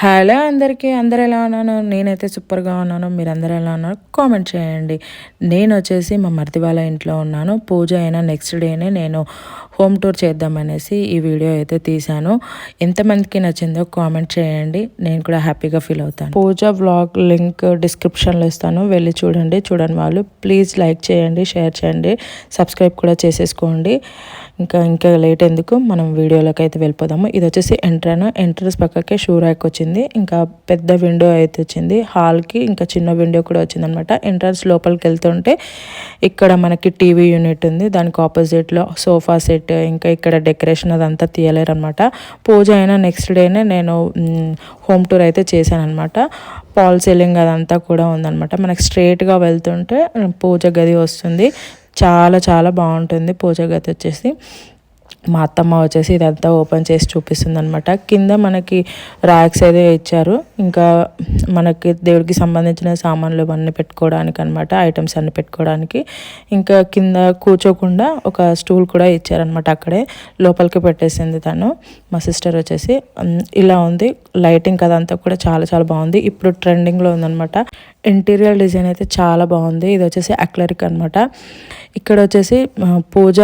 Hello అందరికీ, అందరు ఎలా ఉన్నాను? నేనైతే సూపర్గా ఉన్నాను. మీరందరూ ఎలా ఉన్నారు కామెంట్ చేయండి. నేను వచ్చేసి మా మరిది వాళ్ళ ఇంట్లో ఉన్నాను. పూజ అయిన నెక్స్ట్ డేనే నేను హోమ్ టూర్ చేద్దామనేసి ఈ వీడియో అయితే తీశాను. ఎంతమందికి నచ్చిందో కామెంట్ చేయండి, నేను కూడా హ్యాపీగా ఫీల్ అవుతాను. పూజ వ్లాగ్ లింక్ డిస్క్రిప్షన్లో ఇస్తాను, వెళ్ళి చూడండి. చూడని వాళ్ళు ప్లీజ్ లైక్ చేయండి, షేర్ చేయండి, సబ్స్క్రైబ్ కూడా చేసేసుకోండి. ఇంకా లేట్ ఎందుకు, మనం వీడియోలోకి అయితే వెళ్ళిపోదాము. ఇది వచ్చేసి ఎంట్రన్స్ పక్కకే షూ ర్యాక్ వచ్చింది, ఇంకా పెద్ద విండో అయితే వచ్చింది హాల్కి, ఇంకా చిన్న విండో కూడా వచ్చింది అనమాట. ఎంట్రన్స్ లోపలికి వెళ్తుంటే ఇక్కడ మనకి టీవీ యూనిట్ ఉంది, దానికి ఆపోజిట్లో సోఫా సెట్, ఇంకా ఇక్కడ డెకరేషన్ అదంతా తీయలేరు అనమాట. పూజ అయినా నెక్స్ట్ డేనే నేను హోమ్ టూర్ అయితే చేశాను అనమాట. పాల్ సీలింగ్ అదంతా కూడా ఉందన్నమాట. మనకి స్ట్రైట్గా వెళ్తుంటే పూజ గది వస్తుంది. చాలా చాలా బాగుంటుంది పూజ గది వచ్చేసి. మా అత్తమ్మ వచ్చేసి ఇదంతా ఓపెన్ చేసి చూపిస్తుంది అనమాట. కింద మనకి ర్యాక్స్ అయితే ఇచ్చారు, ఇంకా మనకి దేవుడికి సంబంధించిన సామాన్లు అన్నీ పెట్టుకోవడానికి అనమాట, ఐటమ్స్ అన్నీ పెట్టుకోవడానికి. ఇంకా కింద కూర్చోకుండా ఒక స్టూల్ కూడా ఇచ్చారనమాట, అక్కడే లోపలికి పెట్టేసింది తను. మా సిస్టర్ వచ్చేసి ఇలా ఉంది. లైటింగ్ అదంతా కూడా చాలా చాలా బాగుంది, ఇప్పుడు ట్రెండింగ్లో ఉందనమాట. ఇంటీరియర్ డిజైన్ అయితే చాలా బాగుంది. ఇది వచ్చేసి అక్లరిక్ అనమాట. ఇక్కడ వచ్చేసి పూజ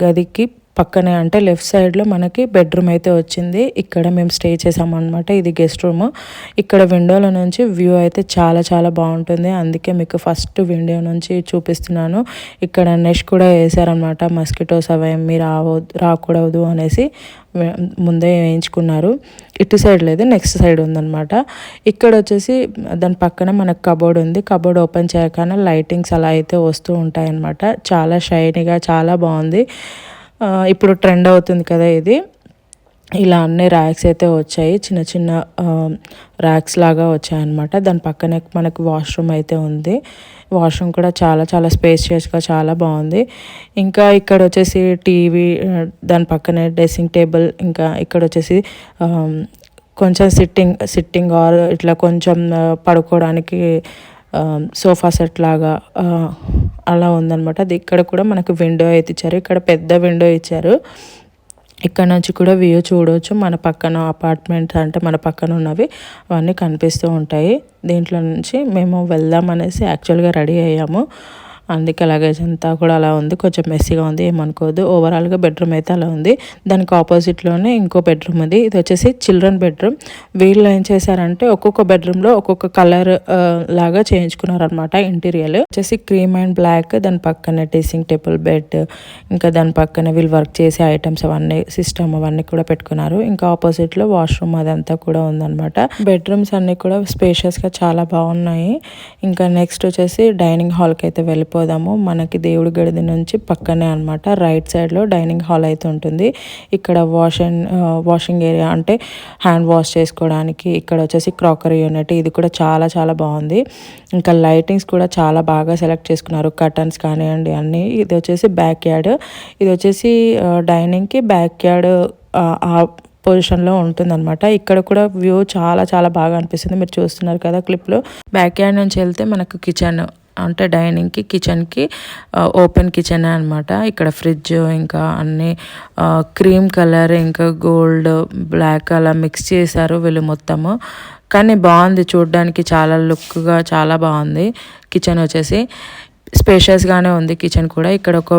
గదికి పక్కనే అంటే లెఫ్ట్ సైడ్లో మనకి బెడ్రూమ్ అయితే వచ్చింది. ఇక్కడ మేము స్టే చేసామన్నమాట. ఇది గెస్ట్ రూమ్. ఇక్కడ విండోల నుంచి వ్యూ అయితే చాలా చాలా బాగుంటుంది, అందుకే మీకు ఫస్ట్ విండో నుంచి చూపిస్తున్నాను. ఇక్కడ నెష్ కూడా వేసారనమాట, మస్కిటోస్ అవేమి రాకూడదు అనేసి ముందే వేయించుకున్నారు. ఇటు సైడ్ లేదు, నెక్స్ట్ సైడ్ ఉందన్నమాట. ఇక్కడ వచ్చేసి దాని పక్కన మనకు కబోర్డ్ ఉంది. కబోర్డ్ ఓపెన్ చేయగానే లైటింగ్స్ అలా అయితే వస్తూ ఉంటాయన్నమాట. చాలా షైనీగా చాలా బాగుంది. ఇప్పుడు ట్రెండ్ అవుతుంది కదా ఇది. ఇలా అన్ని ర్యాక్స్ అయితే వచ్చాయి, చిన్న చిన్న ర్యాక్స్ లాగా వచ్చాయన్నమాట. దాని పక్కనే మనకు వాష్రూమ్ అయితే ఉంది. వాష్రూమ్ కూడా చాలా చాలా స్పేషియస్గా చాలా బాగుంది. ఇంకా ఇక్కడ వచ్చేసి టీవీ, దాని పక్కనే డ్రెస్సింగ్ టేబుల్, ఇంకా ఇక్కడ వచ్చేసి కొంచెం సిట్టింగ్ ఆర్ ఇట్లా కొంచెం పడుకోవడానికి సోఫా సెట్ లాగా అలా ఉందన్నమాట. అది ఇక్కడ కూడా మనకు విండో అయితే ఇచ్చారు, ఇక్కడ పెద్ద విండో ఇచ్చారు. ఇక్కడ నుంచి కూడా వ్యూ చూడవచ్చు. మన పక్కన అపార్ట్మెంట్స్ అంటే మన పక్కన ఉన్నవి అవన్నీ కనిపిస్తూ ఉంటాయి. దీంట్లో నుంచి మేము వెళ్దామనేసి యాక్చువల్గా రెడీ అయ్యాము, అందుకే లగేజ్ అంతా కూడా అలా ఉంది, కొంచెం మెస్సీగా ఉంది, ఏమనుకోదు. ఓవరాల్గా బెడ్రూమ్ అయితే అలా ఉంది. దానికి ఆపోజిట్లోనే ఇంకో బెడ్రూమ్ ఉంది. ఇది వచ్చేసి చిల్డ్రన్ బెడ్రూమ్. వీళ్ళు ఏం చేశారంటే ఒక్కొక్క బెడ్రూమ్లో ఒక్కొక్క కలర్ లాగా చేయించుకున్నారనమాట. ఇంటీరియర్ వచ్చేసి క్రీమ్ అండ్ బ్లాక్, దాని పక్కనే డ్రెస్సింగ్ టేబుల్, బెడ్, ఇంకా దాని పక్కన వీళ్ళు వర్క్ చేసే ఐటమ్స్ అవన్నీ, సిస్టమ్ అవన్నీ కూడా పెట్టుకున్నారు. ఇంకా ఆపోజిట్లో వాష్రూమ్ అదంతా కూడా ఉందన్నమాట. బెడ్రూమ్స్ అన్నీ కూడా స్పేషియస్గా చాలా బాగున్నాయి. ఇంకా నెక్స్ట్ వచ్చేసి డైనింగ్ హాల్కి అయితే వెళ్ళిపోదాము. మనకి దేవుడి గది నుంచి పక్కనే అనమాట, రైట్ సైడ్లో డైనింగ్ హాల్ అయితే ఉంటుంది. ఇక్కడ వాషింగ్ ఏరియా అంటే హ్యాండ్ వాష్ చేసుకోవడానికి. ఇక్కడ వచ్చేసి క్రాకరీ యూనిట్, ఇది కూడా చాలా చాలా బాగుంది. ఇంకా లైటింగ్స్ కూడా చాలా బాగా సెలెక్ట్ చేసుకున్నారు, కర్టన్స్ కానివ్వండి అన్నీ. ఇది వచ్చేసి బ్యాక్ యార్డ్, ఇది వచ్చేసి డైనింగ్కి బ్యాక్ యార్డ్ పొజిషన్లో ఉంటుందన్నమాట. ఇక్కడ కూడా వ్యూ చాలా చాలా బాగా అనిపిస్తుంది, మీరు చూస్తున్నారు కదా క్లిప్లో. బ్యాక్ యార్డ్ నుంచి వెళ్తే మనకు కిచెన్ అంటే డైనింగ్కి కిచెన్కి ఓపెన్ కిచెన్ అనమాట. ఇక్కడ ఫ్రిడ్జ్, ఇంకా అన్నీ క్రీమ్ కలర్, ఇంకా గోల్డ్, బ్లాక్ అలా మిక్స్ చేశారు వీళ్ళు మొత్తము. కానీ బాగుంది చూడడానికి, చాలా లుక్గా చాలా బాగుంది. కిచెన్ వచ్చేసి స్పేషియస్గానే ఉంది కిచెన్ కూడా. ఇక్కడ ఒక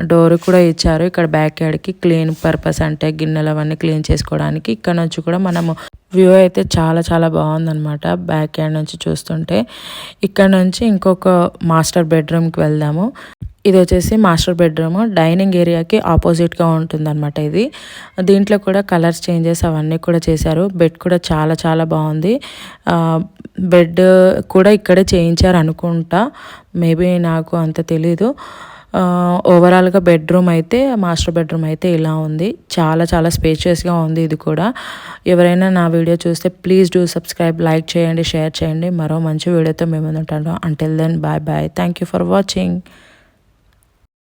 డోర్ కూడా ఇచ్చారు, ఇక్కడ బ్యాక్ యార్డ్కి క్లీన్ పర్పస్ అంటే గిన్నెలు అవన్నీ క్లీన్ చేసుకోవడానికి. ఇక్కడ నుంచి కూడా మనము వ్యూ అయితే చాలా చాలా బాగుందన్నమాట బ్యాక్ యార్డ్ నుంచి చూస్తుంటే. ఇక్కడ నుంచి ఇంకొక మాస్టర్ బెడ్రూమ్కి వెళ్దాము. ఇది వచ్చేసి మాస్టర్ బెడ్రూమ్, డైనింగ్ ఏరియాకి ఆపోజిట్గా ఉంటుందన్నమాట ఇది. దీంట్లో కూడా కలర్స్ చేంజెస్ అవన్నీ కూడా చేశారు. బెడ్ కూడా చాలా చాలా బాగుంది. బెడ్ కూడా ఇక్కడే చేయించారు అనుకుంటా, మేబీ నాకు అంత తెలీదు. ఓవరాల్గా బెడ్రూమ్ అయితే, మాస్టర్ బెడ్రూమ్ అయితే ఇలా ఉంది. చాలా చాలా స్పేషియస్గా ఉంది ఇది కూడా. ఎవరైనా నా వీడియో చూస్తే ప్లీజ్ డూ సబ్స్క్రైబ్, లైక్ చేయండి, షేర్ చేయండి. మరో మంచి వీడియోతో మేము ఉంటాను. Until then bye bye. Thank you for watching.